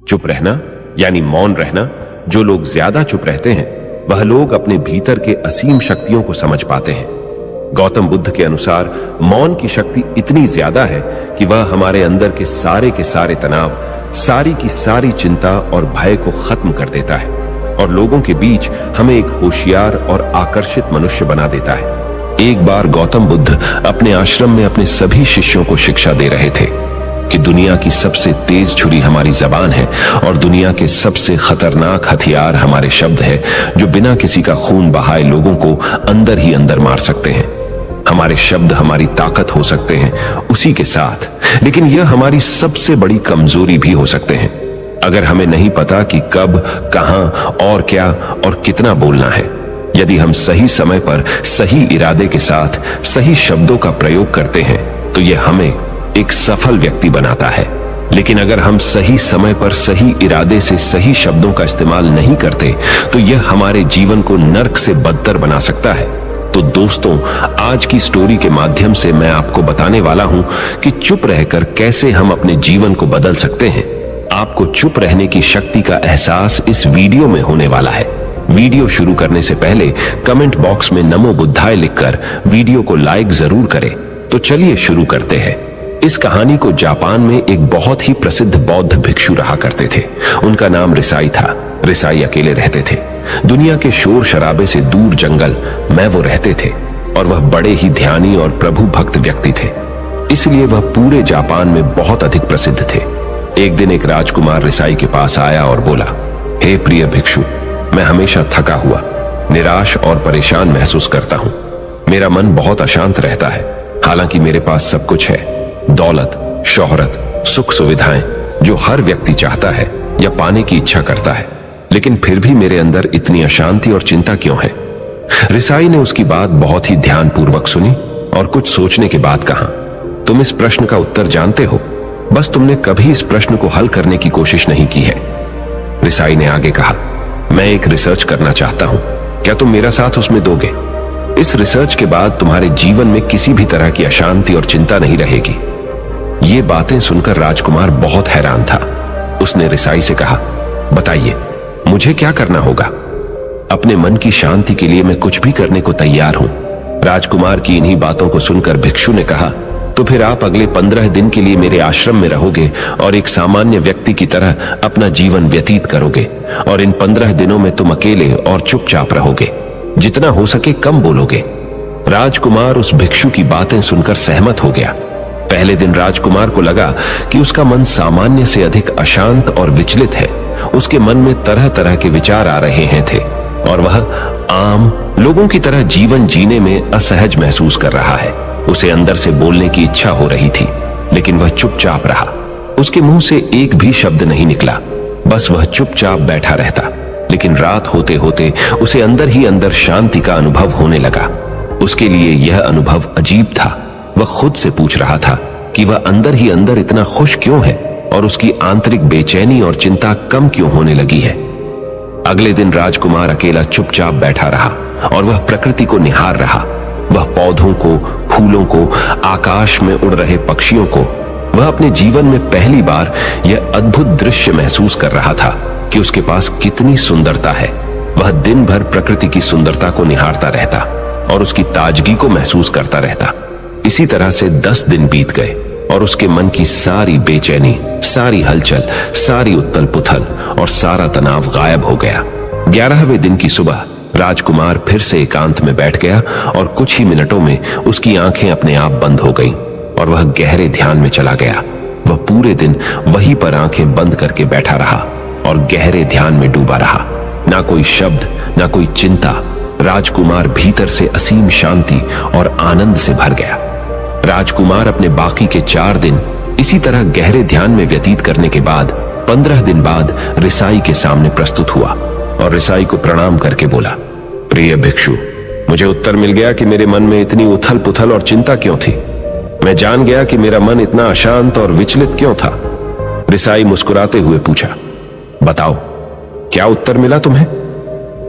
चुप रहना यानी मौन रहना। जो लोग ज्यादा चुप रहते हैं वह लोग अपने भीतर के असीम शक्तियों को समझ पाते हैं। गौतम बुद्ध के अनुसार मौन की शक्ति इतनी ज्यादा है कि वह हमारे अंदर के सारे तनाव, सारी की सारी चिंता और भय को खत्म कर देता है और लोगों के बीच हमें एक होशियार और आकर्षित मनुष्य बना देता है। एक बार गौतम बुद्ध अपने आश्रम में अपने सभी शिष्यों को शिक्षा दे रहे थे कि दुनिया की सबसे तेज छुरी हमारी जबान है और दुनिया के सबसे खतरनाक हथियार हमारे शब्द है, जो बिना किसी का खून बहाए लोगों को अंदर ही अंदर मार सकते हैं। हमारे शब्द हमारी ताकत हो सकते हैं उसी के साथ, लेकिन यह हमारी सबसे बड़ी कमजोरी भी हो सकते हैं अगर हमें नहीं पता कि कब, कहां और क्या और कितना बोलना है। यदि हम सही समय पर सही इरादे के साथ सही शब्दों का प्रयोग करते हैं तो यह हमें एक सफल व्यक्ति बनाता है। लेकिन अगर हम सही समय पर सही इरादे से सही शब्दों का इस्तेमाल नहीं करते तो यह हमारे जीवन को नर्क से बदतर बना सकता है। तो दोस्तों, आज की स्टोरी के माध्यम से मैं आपको बताने वाला हूं कि चुप रहकर कैसे हम अपने जीवन को बदल सकते हैं। आपको चुप रहने की शक्ति का एहसास इस वीडियो में होने वाला है। वीडियो शुरू करने से पहले कमेंट बॉक्स में नमो बुद्धाय लिखकर वीडियो को लाइक जरूर करें। तो चलिए शुरू करते हैं। इस कहानी को जापान में एक बहुत ही प्रसिद्ध बौद्ध भिक्षु रहा करते थे। उनका नाम रिसाई था। रिसाई अकेले रहते थे। दुनिया के शोर शराबे से दूर जंगल में वो रहते थे और वह बड़े ही ध्यानी और प्रभु भक्त व्यक्ति थे, इसलिए वह पूरे जापान में बहुत अधिक प्रसिद्ध थे। एक दिन एक राजकुमार रिसाई के पास आया और बोला, हे प्रिय भिक्षु, मैं हमेशा थका हुआ, निराश और परेशान महसूस करता हूँ। मेरा मन बहुत अशांत रहता है। हालांकि मेरे पास सब कुछ है, दौलत, शोहरत, सुख सुविधाएं, जो हर व्यक्ति चाहता है या पाने की इच्छा करता है, लेकिन फिर भी मेरे अंदर इतनी अशांति और चिंता क्यों है? रिसाई ने उसकी बात बहुत ही ध्यानपूर्वक सुनी और कुछ सोचने के बाद कहा, तुम इस प्रश्न का उत्तर जानते हो, बस तुमने कभी इस प्रश्न को हल करने की कोशिश नहीं की है। रिसाई ने आगे कहा, मैं एक रिसर्च करना चाहता हूं, क्या तुम मेरा साथ उसमें दोगे? इस रिसर्च के बाद तुम्हारे जीवन में किसी भी तरह की अशांति और चिंता नहीं रहेगी। ये बातें सुनकर राजकुमार बहुत हैरान था। उसने रिसाई से कहा, बताइए मुझे क्या करना होगा? अपने मन की शांति के लिए मैं कुछ भी करने को तैयार हूं। राजकुमार की इन्हीं बातों को सुनकर भिक्षु ने कहा, तो फिर आप अगले 15 दिन के लिए मेरे आश्रम में रहोगे और एक सामान्य व्यक्ति की तरह अपना जीवन व्यतीत करोगे और इन 15 दिनों में तुम अकेले और चुपचाप रहोगे, जितना हो सके कम बोलोगे। राजकुमार उस भिक्षु की बातें सुनकर सहमत हो गया। पहले दिन राजकुमार को लगा कि उसका मन सामान्य से अधिक अशांत और विचलित है। उसके मन में तरह तरह के विचार आ रहे हैं थे और वह आम लोगों की तरह जीवन जीने में असहज महसूस कर रहा है। उसे अंदर से बोलने की इच्छा हो रही थी, लेकिन वह चुपचाप रहा। उसके मुंह से एक भी शब्द नहीं निकला, बस वह चुपचाप बैठा रहता। लेकिन रात होते होते उसे अंदर ही अंदर शांति का अनुभव होने लगा। उसके लिए यह अनुभव अजीब था। वह खुद से पूछ रहा था कि वह अंदर ही अंदर इतना खुश क्यों है और उसकी आंतरिक बेचैनी और चिंता कम क्यों होने लगी है। अगले दिन राजकुमार अकेला चुपचाप बैठा रहा और वह प्रकृति को निहार रहा। वह पौधों को, फूलों को, आकाश में उड़ रहे पक्षियों को, वह अपने जीवन में पहली बार यह अद्भुत दृश्य महसूस कर रहा था कि उसके पास कितनी सुंदरता है। वह दिन भर प्रकृति की सुंदरता को निहारता रहता और उसकी ताजगी को महसूस करता रहता। इसी तरह से 10 दिन बीत गए और उसके मन की सारी बेचैनी, सारी हलचल, सारी उथल पुथल और सारा तनाव गायब हो गया। 11वें दिन की सुबह राजकुमार फिर से एकांत में बैठ गया और कुछ ही मिनटों में उसकी आंखें अपने आप बंद हो गईं और वह गहरे ध्यान में चला गया। वह पूरे दिन वहीं पर आंखें बंद करके बैठा रहा और गहरे ध्यान में डूबा रहा। ना कोई शब्द, ना कोई चिंता। राजकुमार भीतर से असीम शांति और आनंद से भर गया। राजकुमार अपने बाकी के 4 दिन इसी तरह गहरे ध्यान में व्यतीत करने के बाद 15 दिन बाद रिसाई के सामने प्रस्तुत हुआ और रिसाई को प्रणाम करके बोला, प्रिय भिक्षु, मुझे उत्तर मिल गया कि मेरे मन में इतनी उथल पुथल और चिंता क्यों थी। मैं जान गया कि मेरा मन इतना अशांत और विचलित क्यों था। रिसाई मुस्कुराते हुए पूछा, बताओ क्या उत्तर मिला तुम्हें?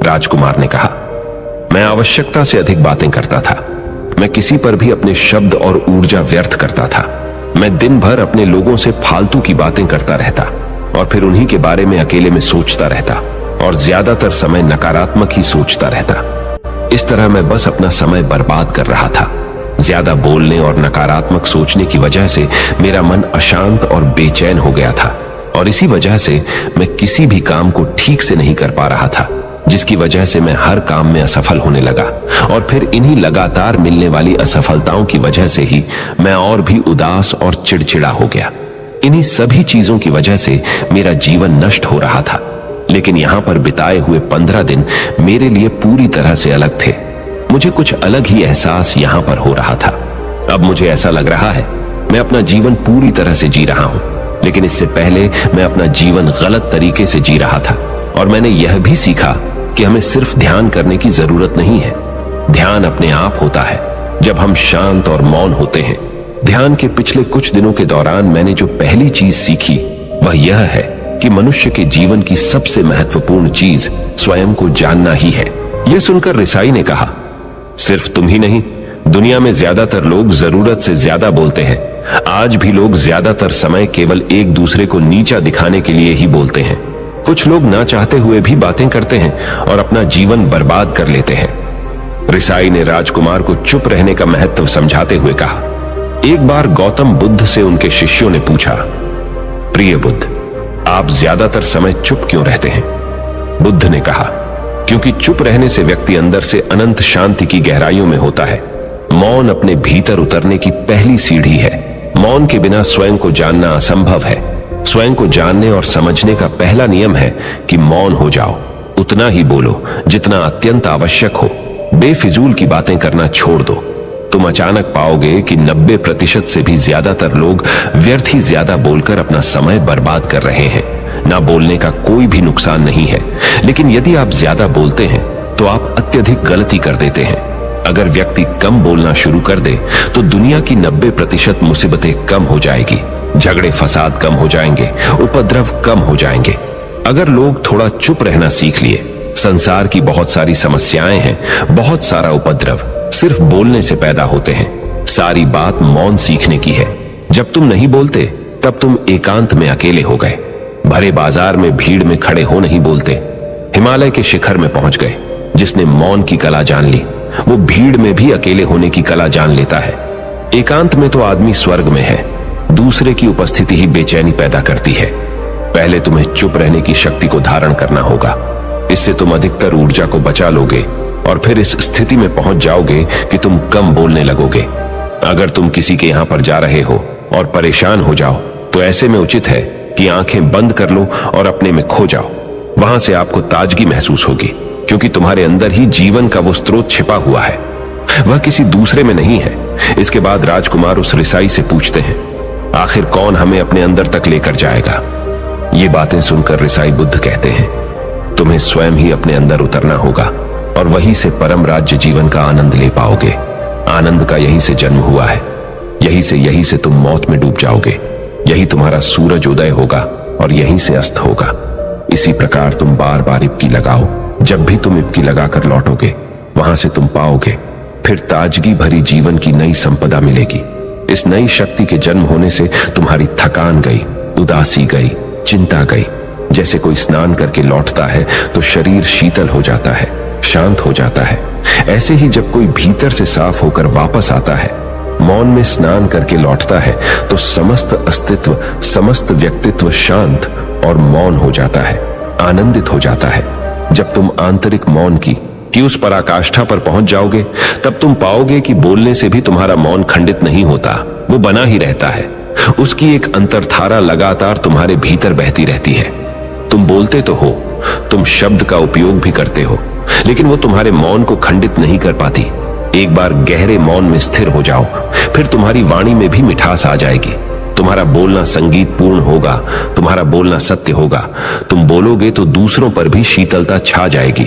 राजकुमार ने कहा, मैं आवश्यकता से अधिक बातें करता था। मैं किसी पर भी अपने शब्द और ऊर्जा व्यर्थ करता था। मैं दिन भर अपने लोगों से फालतू की बातें करता रहता। और फिर उन्हीं के बारे में अकेले में सोचता रहता और ज्यादातर समय नकारात्मक ही सोचता रहता। इस तरह मैं बस अपना समय बर्बाद कर रहा था। ज्यादा बोलने और नकारात्मक सोचने की वजह से मेरा मन अशांत और बेचैन हो गया था और इसी वजह से मैं किसी भी काम को ठीक से नहीं कर पा रहा था, जिसकी वजह से मैं हर काम में असफल होने लगा और फिर इन्हीं लगातार मिलने वाली असफलताओं की वजह से ही मैं और भी उदास और चिड़चिड़ा हो गया। इन्हीं सभी चीजों की वजह से मेरा जीवन नष्ट हो रहा था। लेकिन यहां पर बिताए हुए 15 दिन मेरे लिए पूरी तरह से अलग थे। मुझे कुछ अलग ही एहसास यहां पर हो रहा था। अब मुझे ऐसा लग रहा है मैं अपना जीवन पूरी तरह से जी रहा हूं, लेकिन इससे पहले मैं अपना जीवन गलत तरीके से जी रहा था। और मैंने यह भी सीखा कि हमें सिर्फ ध्यान करने की जरूरत नहीं है। ध्यान अपने आप होता है जब हम शांत और मौन होते हैं। ध्यान के पिछले कुछ दिनों के दौरान मैंने जो पहली चीज सीखी वह यह है कि मनुष्य के जीवन की सबसे महत्वपूर्ण चीज स्वयं को जानना ही है। यह सुनकर रिसाई ने कहा, सिर्फ तुम ही नहीं, दुनिया में ज्यादातर लोग जरूरत से ज्यादा बोलते हैं। आज भी लोग ज्यादातर समय केवल एक दूसरे को नीचा दिखाने के लिए ही बोलते हैं। कुछ लोग ना चाहते हुए भी बातें करते हैं और अपना जीवन बर्बाद कर लेते हैं। रिसाई ने राजकुमार को चुप रहने का महत्व समझाते हुए कहा। एक बार गौतम बुद्ध से उनके शिष्यों ने पूछा, प्रिय बुद्ध, आप ज्यादातर समय चुप क्यों रहते हैं? बुद्ध ने कहा, क्योंकि चुप रहने से व्यक्ति अंदर से अनंत शांति की गहराइयों में होता है। मौन अपने भीतर उतरने की पहली सीढ़ी है। मौन के बिना स्वयं को जानना असंभव है। स्वयं को जानने और समझने का पहला नियम है कि मौन हो जाओ। उतना ही बोलो जितना अत्यंत आवश्यक हो। बेफिजूल की बातें करना छोड़ दो। तुम अचानक पाओगे कि 90% से भी ज्यादातर लोग व्यर्थ ही ज्यादा बोलकर अपना समय बर्बाद कर रहे हैं। ना बोलने का कोई भी नुकसान नहीं है, लेकिन यदि आप ज्यादा बोलते हैं तो आप अत्यधिक गलती कर देते हैं। अगर व्यक्ति कम बोलना शुरू कर दे तो दुनिया की 90% मुसीबतें कम हो जाएगी। झगड़े फसाद कम हो जाएंगे, उपद्रव कम हो जाएंगे। अगर लोग थोड़ा चुप रहना सीख लिए, संसार की बहुत सारी समस्याएं हैं, बहुत सारा उपद्रव सिर्फ बोलने से पैदा होते हैं। सारी बात मौन सीखने की है। जब तुम नहीं बोलते तब तुम एकांत में अकेले हो गए। भरे बाजार में भीड़ में खड़े हो नहीं बोलते। हिमालय के शिखर में पहुंच गए। जिसने मौन की कला जान ली वो भीड़ में भी अकेले होने की कला जान लेता है। एकांत में तो आदमी स्वर्ग में है। दूसरे की उपस्थिति ही बेचैनी पैदा करती है। पहले तुम्हें चुप रहने की शक्ति को धारण करना होगा। इससे तुम अधिकतर ऊर्जा को बचा लोगे और फिर इस स्थिति में पहुंच जाओगे कि तुम कम बोलने लगोगे। अगर तुम किसी के यहां पर जा रहे हो और परेशान हो जाओ तो ऐसे में उचित है कि आंखें बंद कर लो और अपने में खो जाओ। वहां से आपको ताजगी महसूस होगी, क्योंकि तुम्हारे अंदर ही जीवन का वो स्रोत छिपा हुआ है, वह किसी दूसरे में नहीं है। इसके बाद राजकुमार उस रिसाई से पूछते हैं, आखिर कौन हमें अपने अंदर तक लेकर जाएगा? ये बातें सुनकर रिसाई बुद्ध कहते हैं, तुम्हें स्वयं ही अपने अंदर उतरना होगा और वहीं से परम राज्य जीवन का आनंद ले पाओगे। आनंद का यहीं से जन्म हुआ है। यहीं से तुम मौत में डूब जाओगे। यही तुम्हारा सूरज उदय होगा और यहीं से अस्त होगा। इसी प्रकार तुम बार बार इबकी लगाओ। जब भी तुम इबकी लगाकर लौटोगे वहां से तुम पाओगे फिर ताजगी भरी जीवन की नई संपदा मिलेगी। इस नई शक्ति के जन्म होने से तुम्हारी थकान गई, उदासी गई, चिंता गई। जैसे कोई स्नान करके लौटता है तो शरीर शीतल हो जाता है, शांत हो जाता है। ऐसे ही जब कोई भीतर से साफ होकर वापस आता है, मौन में स्नान करके लौटता है, तो समस्त अस्तित्व, समस्त व्यक्तित्व शांत और मौन हो जाता है, आनंदित हो जाता है। जब तुम आंतरिक मौन की उस पराकाष्ठा पर पहुंच जाओगे तब तुम पाओगे कि बोलने से भी तुम्हारा मौन खंडित नहीं होता, वो बना ही रहता है। उसकी एक अंतर्धारा लगातार तुम्हारे भीतर बहती रहती है। तुम बोलते तो हो, तुम शब्द का उपयोग भी करते हो, लेकिन वो तुम्हारे मौन को खंडित नहीं कर पाती। एक बार गहरे मौन में स्थिर हो जाओ, फिर तुम्हारी वाणी में भी मिठास आ जाएगी। तुम्हारा बोलना संगीत पूर्ण होगा, तुम्हारा बोलना सत्य होगा। तुम बोलोगे तो दूसरों पर भी शीतलता छा जाएगी।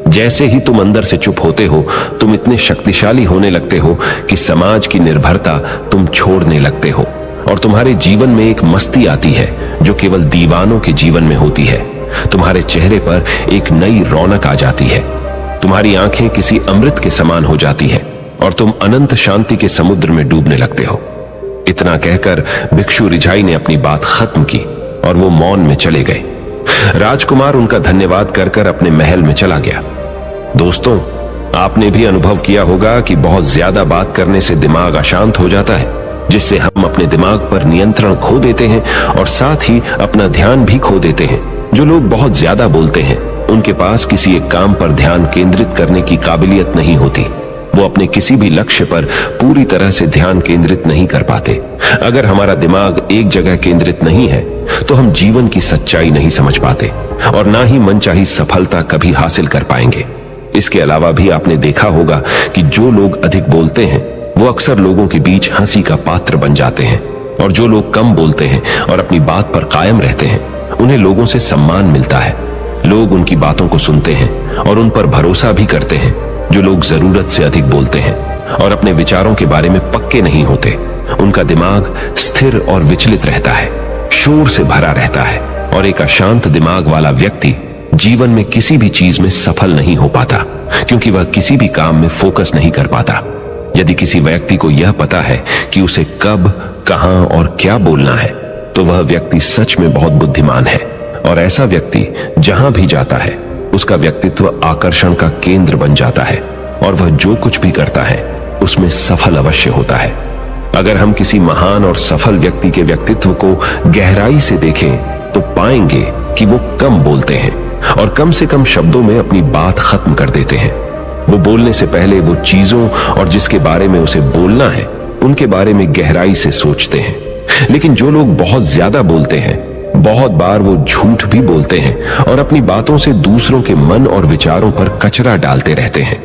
जैसे ही तुम अंदर से चुप होते हो, तुम इतने शक्तिशाली होने लगते हो कि समाज की निर्भरता तुम छोड़ने लगते हो और तुम्हारे जीवन में एक मस्ती आती है जो केवल दीवानों के जीवन में होती है। तुम्हारे चेहरे पर एक नई रौनक आ जाती है। तुम्हारी आंखें किसी अमृत के समान हो जाती है और तुम अनंत शांति के समुद्र में डूबने लगते हो। इतना कहकर भिक्षु रिझाई ने अपनी बात खत्म की और वो मौन में चले गए। राजकुमार उनका धन्यवाद कर कर अपने महल में चला गया। दोस्तों, आपने भी अनुभव किया होगा कि बहुत ज्यादा बात करने से दिमाग अशांत हो जाता है, जिससे हम अपने दिमाग पर नियंत्रण खो देते हैं और साथ ही अपना ध्यान भी खो देते हैं। जो लोग बहुत ज्यादा बोलते हैं, उनके पास किसी एक काम पर ध्यान केंद्रित करने की काबिलियत नहीं होती। वो अपने किसी भी लक्ष्य पर पूरी तरह से ध्यान केंद्रित नहीं कर पाते। अगर हमारा दिमाग एक जगह केंद्रित नहीं है, तो हम जीवन की सच्चाई नहीं समझ पाते और ना ही मनचाही सफलता कभी हासिल कर पाएंगे। इसके अलावा भी आपने देखा होगा कि जो लोग अधिक बोलते हैं, वो अक्सर लोगों के बीच हंसी का पात्र बन जाते हैं, और जो लोग कम बोलते हैं और अपनी बात पर कायम रहते हैं, उन्हें लोगों से सम्मान मिलता है। लोग उनकी बातों को सुनते हैं और उन पर भरोसा भी करते हैं। जो लोग जरूरत से अधिक बोलते हैं और अपने विचारों के बारे में पक्के नहीं होते, उनका दिमाग स्थिर और विचलित रहता है, शोर से भरा रहता है, और एक अशांत दिमाग वाला व्यक्ति जीवन में किसी भी चीज में सफल नहीं हो पाता, क्योंकि वह किसी भी काम में फोकस नहीं कर पाता। यदि किसी व्यक्ति को यह पता है कि उसे कब, कहां और क्या बोलना है, तो वह व्यक्ति सच में बहुत बुद्धिमान है, और ऐसा व्यक्ति जहां भी जाता है, उसका व्यक्तित्व आकर्षण का केंद्र बन जाता है, और वह जो कुछ भी करता है उसमें सफल अवश्य होता है। अगर हम किसी महान और सफल व्यक्ति के व्यक्तित्व को गहराई से देखें, तो पाएंगे कि वो कम बोलते हैं और कम से कम शब्दों में अपनी बात खत्म कर देते हैं। वो बोलने से पहले वो चीजों और जिसके बारे में उसे बोलना है, उनके बारे में गहराई से सोचते हैं। लेकिन जो लोग बहुत ज्यादा बोलते हैं, बहुत बार वो झूठ भी बोलते हैं और अपनी बातों से दूसरों के मन और विचारों पर कचरा डालते रहते हैं।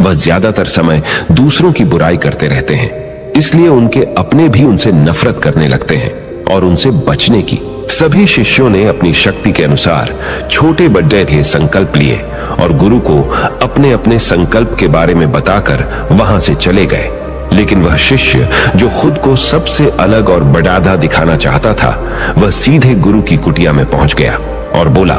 वह ज्यादातर समय दूसरों की बुराई करते रहते हैं, इसलिए उनके अपने भी उनसे नफरत करने लगते हैं और उनसे बचने की। सभी शिष्यों ने अपनी शक्ति के अनुसार छोटे बड़े थे संकल्प लिए और गुरु को अपने अपने संकल्प के बारे में बताकर वहां से चले गए। लेकिन वह शिष्य जो खुद को सबसे अलग और बड़ादा दिखाना चाहता था, वह सीधे गुरु की कुटिया में पहुंच गया और बोला,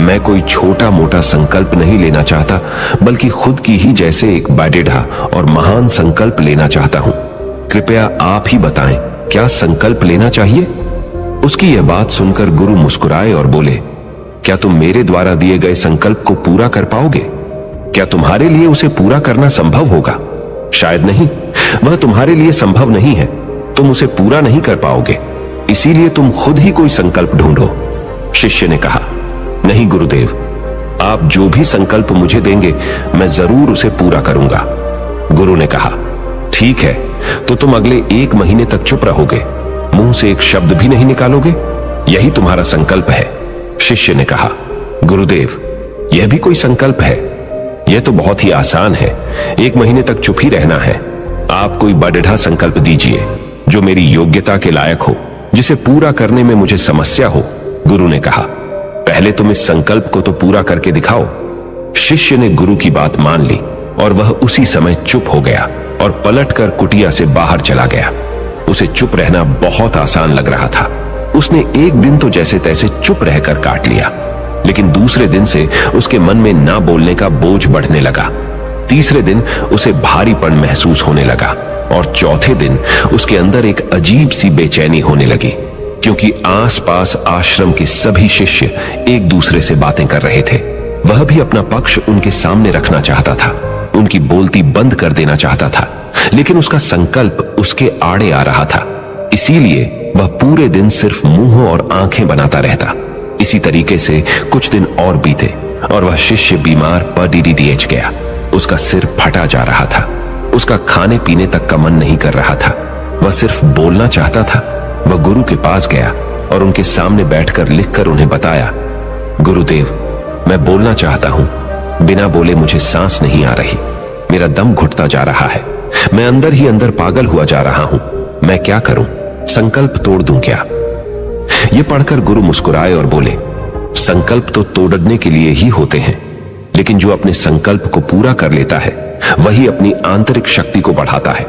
मैं कोई छोटा मोटा संकल्प नहीं लेना चाहता, बल्कि खुद की ही जैसे एक बड़ेढ़ा और महान संकल्प लेना चाहता हूं। कृपया आप ही बताएं, क्या संकल्प लेना चाहिए? उसकी यह बात सुनकर गुरु मुस्कुराए और बोले, क्या तुम मेरे द्वारा दिए गए संकल्प को पूरा कर पाओगे? क्या तुम्हारे लिए उसे पूरा करना संभव होगा? शायद नहीं। वह तुम्हारे लिए संभव नहीं है, तुम उसे पूरा नहीं कर पाओगे, इसीलिए तुम खुद ही कोई संकल्प ढूंढो। शिष्य ने कहा, नहीं गुरुदेव, आप जो भी संकल्प मुझे देंगे, मैं जरूर उसे पूरा करूंगा। गुरु ने कहा, ठीक है, तो तुम अगले 1 महीने तक चुप रहोगे, मुंह से एक शब्द भी नहीं निकालोगे, यही तुम्हारा संकल्प है। शिष्य ने कहा, गुरुदेव, यह भी कोई संकल्प है? यह तो बहुत ही आसान है, 1 महीने तक चुप ही रहना है। आप कोई बड़ेढ़ा संकल्प दीजिए जो मेरी योग्यता के लायक हो, जिसे पूरा करने में मुझे समस्या हो। गुरु ने कहा, पहले तुम इस संकल्प को तो पूरा करके दिखाओ। शिष्य ने गुरु की बात मान ली और वह उसी समय चुप हो गया और पलटकर कुटिया से बाहर चला गया। उसे चुप रहना बहुत आसान लग रहा था। उसने एक दिन तो जैसे तैसे चुप रहकर काट लिया, लेकिन दूसरे दिन से उसके मन में ना बोलने का बोझ बढ़ने लगा। तीसरे दिन उसे भारीपन महसूस होने लगा और चौथे दिन उसके अंदर एक अजीब सी बेचैनी होने लगी, क्योंकि आसपास आश्रम के सभी शिष्य एक दूसरे से बातें कर रहे थे। वह भी अपना पक्ष उनके सामने रखना चाहता था, उनकी बोलती बंद कर देना चाहता था, लेकिन उसका संकल्प उसके आड़े आ रहा था। इसीलिए वह पूरे दिन सिर्फ मुंह और आंखें बनाता रहता। इसी तरीके से कुछ दिन और बीते और वह शिष्य बीमार पड़ीडीएच गया। उसका सिर फटा जा रहा था, उसका खाने पीने तक का मन नहीं कर रहा था, वह सिर्फ बोलना चाहता था। वह गुरु के पास गया और उनके सामने बैठकर लिखकर उन्हें बताया, गुरुदेव, मैं बोलना चाहता हूं, बिना बोले मुझे सांस नहीं आ रही, मेरा दम घुटता जा रहा है, मैं अंदर ही अंदर पागल हुआ जा रहा हूं, मैं क्या करूं? संकल्प तोड़ दूं क्या? यह पढ़कर गुरु मुस्कुराए और बोले, संकल्प तो तोड़ने के लिए ही होते हैं, लेकिन जो अपने संकल्प को पूरा कर लेता है, वही अपनी आंतरिक शक्ति को बढ़ाता है,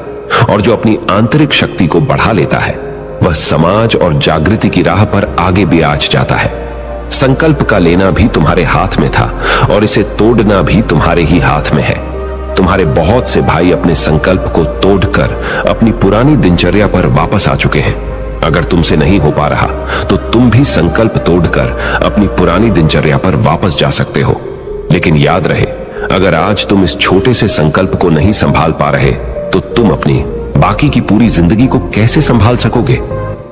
और जो अपनी आंतरिक शक्ति को बढ़ा लेता है, वह समाज और जागृति की राह पर आगे भी आज जाता है। संकल्प का लेना भी तुम्हारे हाथ में था और इसे तोड़ना भी तुम्हारे ही हाथ में है। तुम्हारे बहुत से भाई अपने संकल्प को तोड़कर अपनी पुरानी दिनचर्या पर वापस आ चुके हैं। अगर तुमसे नहीं हो पा रहा तो तुम भी संकल्प तोड़कर अपनी पुरानी दिनचर्या पर वापस जा सकते हो। लेकिन याद रहे, अगर आज तुम इस छोटे से संकल्प को नहीं संभाल पा रहे तो तुम अपनी बाकी की पूरी जिंदगी को कैसे संभाल सकोगे?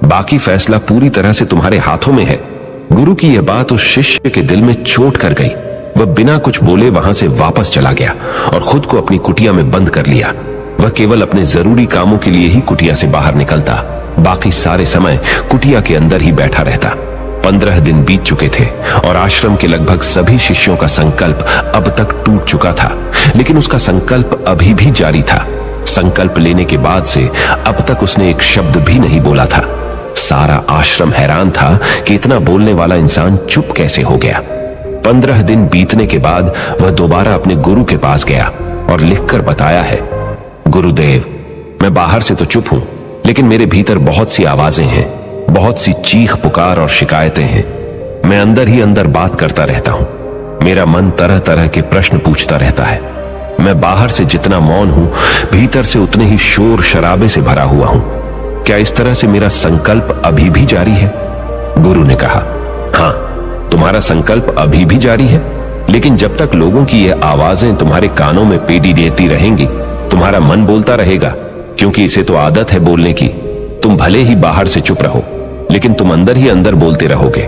बाकी फैसला पूरी तरह से तुम्हारे हाथों में है। गुरु की यह बात उस शिष्य के दिल में चोट कर गई। वह बिना कुछ बोले वहां से वापस चला गया और खुद को अपनी कुटिया में बंद कर लिया। वह केवल अपने जरूरी कामों के लिए ही कुटिया से बाहर निकलता, बाकी सारे समय कुटिया के अंदर ही बैठा रहता। 15 दिन बीत चुके थे और आश्रम के लगभग सभी शिष्यों का संकल्प अब तक टूट चुका था, लेकिन उसका संकल्प अभी भी जारी था। संकल्प लेने के बाद से अब तक उसने एक शब्द भी नहीं बोला था। सारा आश्रम हैरान था कि इतना बोलने वाला इंसान चुप कैसे हो गया। 15 दिन बीतने के बाद वह दोबारा अपने गुरु के पास गया और लिखकर बताया है, गुरुदेव, मैं बाहर से तो चुप हूं, लेकिन मेरे भीतर बहुत सी आवाजें हैं, बहुत सी चीख पुकार और शिकायतें हैं। मैं अंदर ही अंदर बात करता रहता हूं। मेरा मन तरह तरह के प्रश्न पूछता रहता है। मैं बाहर से जितना मौन हूं, भीतर से उतने ही शोर शराबे से भरा हुआ हूं। क्या इस तरह से मेरा संकल्प अभी भी जारी है? गुरु ने कहा, हां, तुम्हारा संकल्प अभी भी जारी है, लेकिन जब तक लोगों की ये आवाजें तुम्हारे कानों में पेड़ी देती रहेंगी, तुम्हारा मन बोलता रहेगा, क्योंकि इसे तो आदत है बोलने की। तुम भले ही बाहर से चुप रहो, लेकिन तुम अंदर ही अंदर बोलते रहोगे।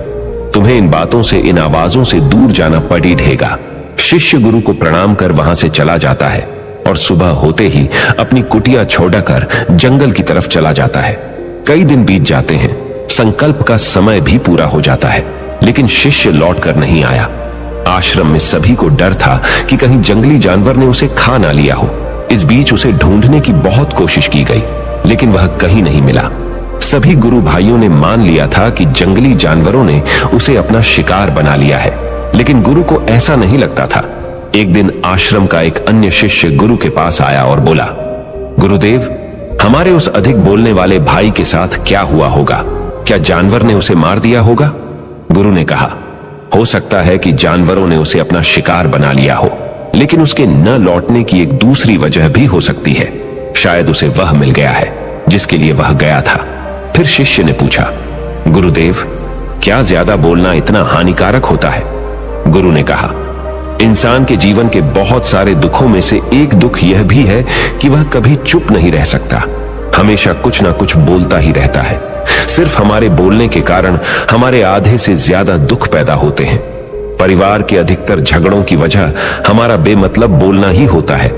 तुम्हें इन बातों से, इन आवाजों से दूर जाना पड़ ही रहेगा। शिष्य गुरु को प्रणाम कर वहां से चला जाता है और सुबह होते ही अपनी कुटिया छोड़कर जंगल की तरफ चला जाता है। कई दिन बीत जाते हैं, संकल्प का समय भी पूरा हो जाता है, लेकिन शिष्य लौट कर नहीं आया। आश्रम में सभी को डर था कि कहीं जंगली जानवर ने उसे खा ना लिया हो। इस बीच उसे ढूंढने की बहुत कोशिश की गई, लेकिन वह कहीं नहीं मिला। सभी गुरु भाइयों ने मान लिया था कि जंगली जानवरों ने उसे अपना शिकार बना लिया है, लेकिन गुरु को ऐसा नहीं लगता था। एक दिन आश्रम का एक अन्य शिष्य गुरु के पास आया और बोला, गुरुदेव, हमारे उस अधिक बोलने वाले भाई के साथ क्या हुआ होगा? क्या जानवर ने उसे मार दिया होगा? गुरु ने कहा, हो सकता है कि जानवरों ने उसे अपना शिकार बना लिया हो, लेकिन उसके न लौटने की एक दूसरी वजह भी हो सकती है। शायद उसे वह मिल गया है जिसके लिए वह गया था। फिर शिष्य ने पूछा, गुरुदेव, क्या ज्यादा बोलना इतना हानिकारक होता है? गुरु ने कहा, इंसान के जीवन के बहुत सारे दुखों में से एक दुख यह भी है कि वह कभी चुप नहीं रह सकता, हमेशा कुछ ना कुछ बोलता ही रहता है। सिर्फ हमारे बोलने के कारण हमारे आधे से ज्यादा दुख पैदा होते हैं। परिवार के अधिकतर झगड़ों की वजह हमारा बेमतलब बोलना ही होता है।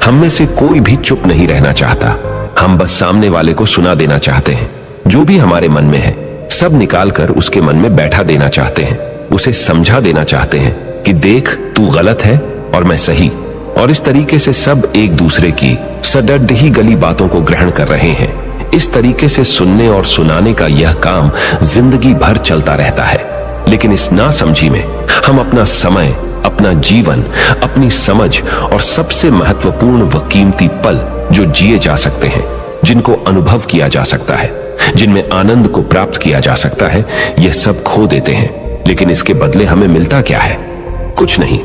हम में से कोई भी चुप नहीं रहना चाहता। हम बस सामने वाले को सुना देना चाहते हैं। जो भी हमारे मन में है सब निकालकर उसके मन में बैठा देना चाहते हैं। उसे समझा देना चाहते हैं कि देख, तू गलत है और मैं सही। और इस तरीके से सब एक दूसरे की सडड ही गली बातों को ग्रहण कर रहे हैं। इस तरीके से सुनने और सुनाने का यह काम जिंदगी भर चलता रहता है। लेकिन इस नासमझी में हम अपना समय, अपना जीवन, अपनी समझ और सबसे महत्वपूर्ण व कीमती पल जो जिए जा सकते हैं, जिनको अनुभव किया जा सकता है, जिनमें आनंद को प्राप्त किया जा सकता है, यह सब खो देते हैं। लेकिन इसके बदले हमें मिलता क्या है? कुछ नहीं,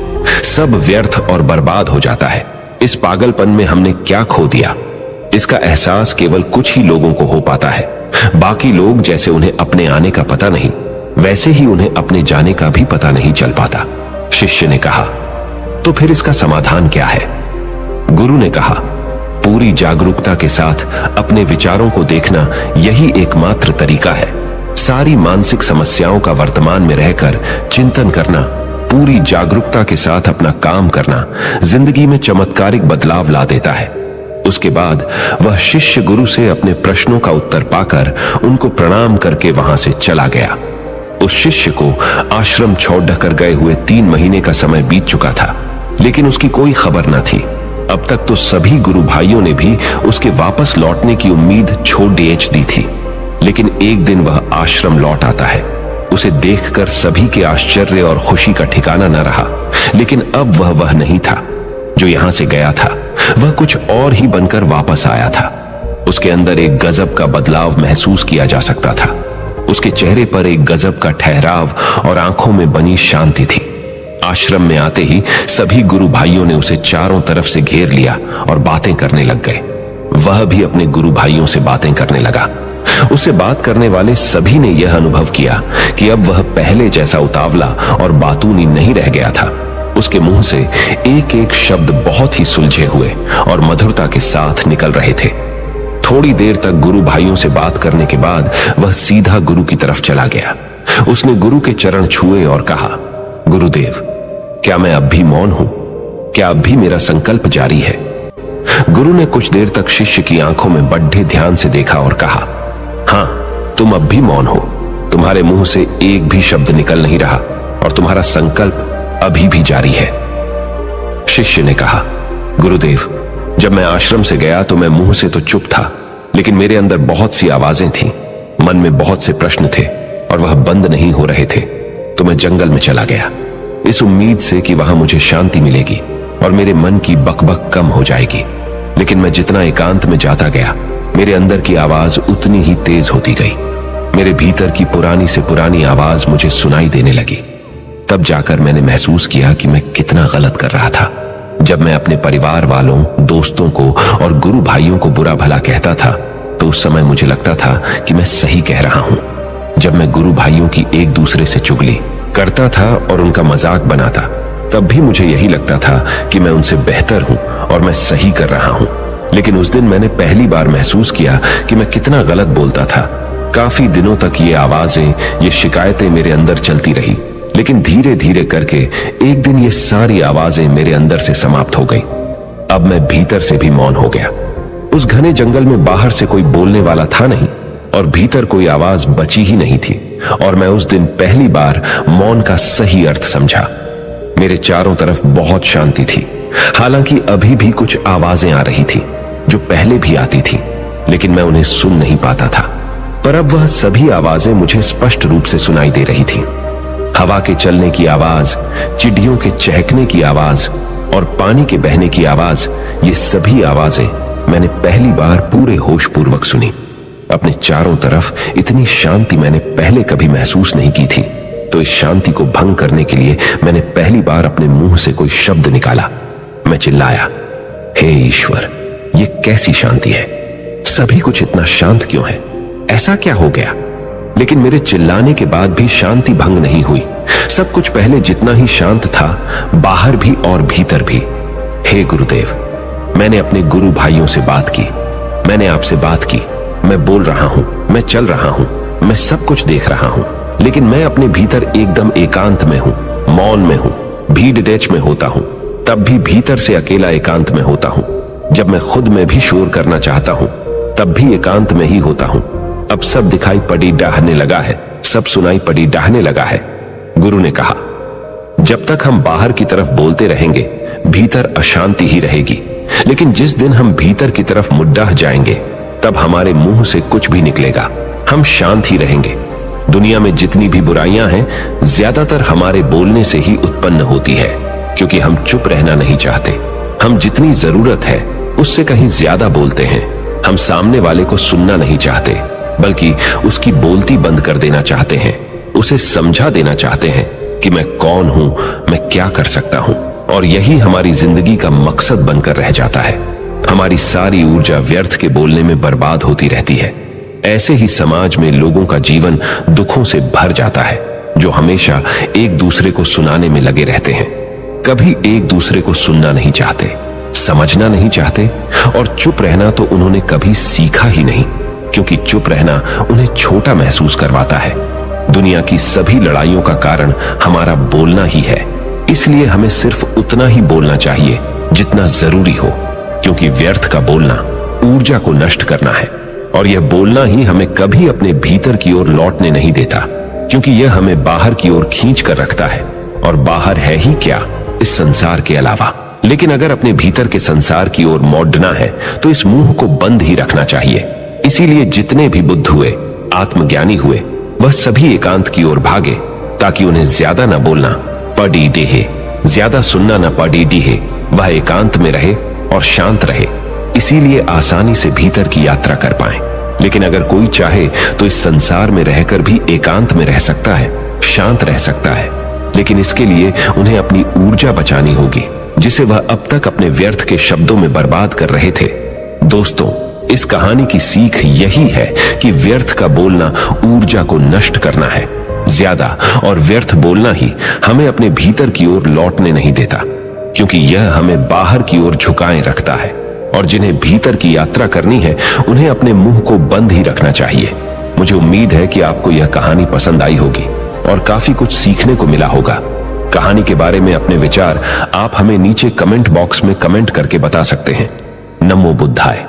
सब व्यर्थ और बर्बाद हो जाता है। इस पागलपन में हमने क्या खो दिया, इसका एहसास केवल कुछ ही लोगों को हो पाता है। बाकी लोग जैसे उन्हें अपने आने का पता नहीं, वैसे ही उन्हें अपने जाने का भी पता नहीं चल पाता। शिष्य ने कहा, तो फिर इसका समाधान क्या है? गुरु ने कहा, पूरी जागरूकता के साथ अपने विचारों को देखना यही एकमात्र तरीका है। सारी मानसिक समस्याओं का वर्तमान में रहकर चिंतन करना, पूरी जागरूकता के साथ अपना काम करना जिंदगी में चमत्कारिक बदलाव ला देता है। उसके बाद वह शिष्य गुरु से अपने प्रश्नों का उत्तर पाकर उनको प्रणाम करके वहां से चला गया। उस शिष्य को आश्रम छोड़कर गए हुए 3 महीने का समय बीत चुका था, लेकिन उसकी कोई खबर न थी। अब तक तो सभी गुरु भाइयों ने भी उसके वापस लौटने की उम्मीद छोड़ दी थी। लेकिन एक दिन वह आश्रम लौट आता है। उसे देखकर सभी के आश्चर्य और खुशी का ठिकाना न रहा। लेकिन अब वह नहीं था जो यहां से गया था, वह कुछ और ही बनकर वापस आया था। उसके अंदर एक गजब का बदलाव महसूस किया जा सकता था। उसके चेहरे पर एक गजब का ठहराव और आंखों में बनी शांति थी। आश्रम में आते ही सभी गुरु भाइयों ने उसे चारों तरफ से घेर लिया और बातें करने लग गए। वह भी अपने गुरु भाइयों से बातें करने लगा। उससे बात करने वाले सभी ने यह अनुभव किया कि अब वह पहले जैसा उतावला और बातूनी नहीं रह गया था। उसके मुंह से एक एक शब्द बहुत ही सुलझे हुए और मधुरता के साथ निकल रहे थे। थोड़ी देर तक गुरु भाइयों से बात करने के बाद वह सीधा गुरु की तरफ चला गया। उसने गुरु के चरण छुए और कहा, गुरुदेव, क्या मैं अब भी मौन हूं? क्या अब भी मेरा संकल्प जारी है? गुरु ने कुछ देर तक शिष्य की आंखों में बड़े ध्यान से देखा और कहा, हां, तुम अब भी मौन हो। तुम्हारे मुंह से एक भी शब्द निकल नहीं रहा और तुम्हारा संकल्प अभी भी जारी है। शिष्य ने कहा, गुरुदेव, जब मैं आश्रम से गया तो मैं मुंह से तो चुप था, लेकिन मेरे अंदर बहुत सी आवाजें थीं, मन में बहुत से प्रश्न थे और वह बंद नहीं हो रहे थे। तो मैं जंगल में चला गया, इस उम्मीद से कि वहां मुझे शांति मिलेगी और मेरे मन की बकबक कम हो जाएगी। लेकिन मैं जितना एकांत में जाता गया, मेरे अंदर की आवाज उतनी ही तेज होती गई। मेरे भीतर की पुरानी से पुरानी आवाज मुझे सुनाई देने लगी। तब जाकर मैंने महसूस किया कि मैं कितना गलत कर रहा था। जब मैं अपने परिवार वालों, दोस्तों को और गुरु भाइयों को बुरा भला कहता था, तो उस समय मुझे लगता था कि मैं सही कह रहा हूं। जब मैं गुरु भाइयों की एक दूसरे से चुगली करता था और उनका मजाक बनाता, तब भी मुझे यही लगता था कि मैं उनसे बेहतर हूं और मैं सही कर रहा हूं। लेकिन उस दिन मैंने पहली बार महसूस किया कि मैं कितना गलत बोलता था। काफी दिनों तक ये आवाजें, ये शिकायतें मेरे अंदर चलती रही, लेकिन धीरे धीरे करके एक दिन ये सारी आवाजें मेरे अंदर से समाप्त हो गई। अब मैं भीतर से भी मौन हो गया। उस घने जंगल में बाहर से कोई बोलने वाला था नहीं और भीतर कोई आवाज बची ही नहीं थी, और मैं उस दिन पहली बार मौन का सही अर्थ समझा। मेरे चारों तरफ बहुत शांति थी। हालांकि अभी भी कुछ आवाजें आ रही थी जो पहले भी आती थी, लेकिन मैं उन्हें सुन नहीं पाता था। पर अब वह सभी आवाजें मुझे स्पष्ट रूप से सुनाई दे रही थी। हवा के चलने की आवाज, चिड़ियों के चहकने की आवाज और पानी के बहने की आवाज, ये सभी आवाजें मैंने पहली बार पूरे होशपूर्वक सुनी। अपने चारों तरफ इतनी शांति मैंने पहले कभी महसूस नहीं की थी। तो इस शांति को भंग करने के लिए मैंने पहली बार अपने मुंह से कोई शब्द निकाला। मैं चिल्लाया, हे ईश्वर, ये कैसी शांति है? सभी कुछ इतना शांत क्यों है? ऐसा क्या हो गया? लेकिन मेरे चिल्लाने के बाद भी शांति भंग नहीं हुई। सब कुछ पहले जितना ही शांत था, बाहर भी और भीतर भी। हे गुरुदेव, मैंने अपने गुरु भाइयों से बात की, मैंने आपसे बात की। मैं बोल रहा हूं, मैं चल रहा हूं, मैं सब कुछ देख रहा हूं, लेकिन मैं अपने भीतर एकदम एकांत में हूं, मौन में हूं। भीड़ डैच में होता हूं, तब भी भीतर से अकेला एकांत में होता हूं। जब मैं खुद में भी शोर करना चाहता हूं, तब भी एकांत में ही होता हूं। अब सब दिखाई पड़ी डाहने लगा है, सब सुनाई पड़ी डाहने लगा है। गुरु ने कहा, जब तक हम बाहर की तरफ बोलते रहेंगे, भीतर अशांति ही रहेगी। लेकिन जिस दिन हम भीतर की तरफ मुड्डाह जाएंगे, तब हमारे मुंह से कुछ भी निकलेगा, हम शांत ही रहेंगे। दुनिया में जितनी भी बुराइयां हैं, ज्यादातर हमारे बोलने से ही उत्पन्न होती है, क्योंकि हम चुप रहना नहीं चाहते। हम जितनी जरूरत है उससे कहीं ज्यादा बोलते हैं। हम सामने वाले को सुनना नहीं चाहते, बल्कि उसकी बोलती बंद कर देना चाहते हैं। उसे समझा देना चाहते हैं कि मैं कौन हूं, मैं क्या कर सकता हूं। और यही हमारी जिंदगी का मकसद बनकर रह जाता है। हमारी सारी ऊर्जा व्यर्थ के बोलने में बर्बाद होती रहती है। ऐसे ही समाज में लोगों का जीवन दुखों से भर जाता है, जो हमेशा एक दूसरे को सुनाने में लगे रहते हैं। कभी एक दूसरे को सुनना नहीं चाहते, समझना नहीं चाहते, और चुप रहना तो उन्होंने कभी सीखा ही नहीं, क्योंकि चुप रहना उन्हें छोटा महसूस करवाता है। दुनिया की सभी लड़ाइयों का कारण हमारा बोलना ही है। इसलिए हमें सिर्फ उतना ही बोलना चाहिए जितना जरूरी हो, क्योंकि व्यर्थ का बोलना ऊर्जा को नष्ट करना है, और यह बोलना ही हमें कभी अपने भीतर की ओर लौटने नहीं देता, क्योंकि यह हमें बाहर की ओर खींच कर रखता है। और बाहर है ही क्या इस संसार के अलावा। लेकिन अगर अपने भीतर के संसार की ओर मोड़ना है, तो इस मुंह को बंद ही रखना चाहिए। इसीलिए जितने भी बुद्ध हुए, आत्मज्ञानी हुए, वह सभी एकांत की ओर भागे, ताकि उन्हें ज्यादा न बोलना पड़ी डेहे, ज्यादा सुनना न पड़ी डीहे। वह एकांत में रहे और शांत रहे, इसीलिए आसानी से भीतर की यात्रा कर पाए। लेकिन अगर कोई चाहे तो इस संसार में रहकर भी एकांत में रह सकता है, शांत रह सकता है, लेकिन इसके लिए उन्हें अपनी ऊर्जा बचानी होगी, जिसे वह अब तक अपने व्यर्थ के शब्दों में बर्बाद कर रहे थे। दोस्तों, इस कहानी की सीख यही है कि व्यर्थ का बोलना ऊर्जा को नष्ट करना है। ज्यादा और व्यर्थ बोलना ही हमें अपने भीतर की ओर लौटने नहीं देता, क्योंकि यह हमें बाहर की ओर झुकाए रखता है। और जिन्हें भीतर की यात्रा करनी है उन्हें अपने मुंह को बंद ही रखना चाहिए। मुझे उम्मीद है कि आपको यह कहानी पसंद आई होगी और काफी कुछ सीखने को मिला होगा। कहानी के बारे में अपने विचार आप हमें नीचे कमेंट बॉक्स में कमेंट करके बता सकते हैं। नमो बुद्धाय।